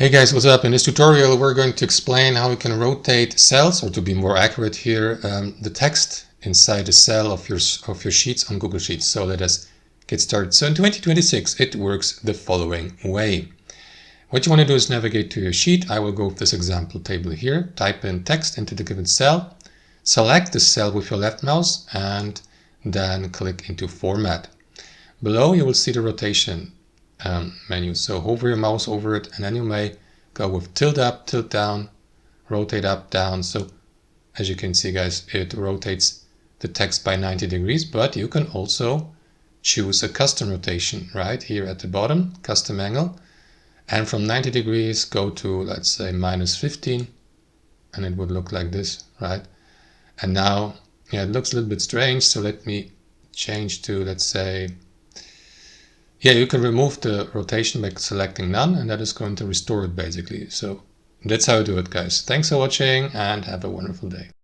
Hey guys, what's up? In this tutorial we're going to explain how you can rotate cells, or to be more accurate here, the text inside the cell of your sheets on Google Sheets. So let us get started. So in 2026 it works the following way. What you want to do is navigate to your sheet. I will go with this example table here, type in text into the given cell, select the cell with your left mouse and then click into Format. Below you will see the rotation menu. So hover your mouse over it and then you may go with tilt up, tilt down, rotate up, down. So as you can see guys, it rotates the text by 90 degrees, but you can also choose a custom rotation right here at the bottom, custom angle, and from 90 degrees go to, let's say, -15, and it would look like this, right? And now, yeah, it looks a little bit strange, so let me change to, let's say, yeah, you can remove the rotation by selecting none, and that is going to restore it basically. So that's how you do it, guys. Thanks for watching and have a wonderful day.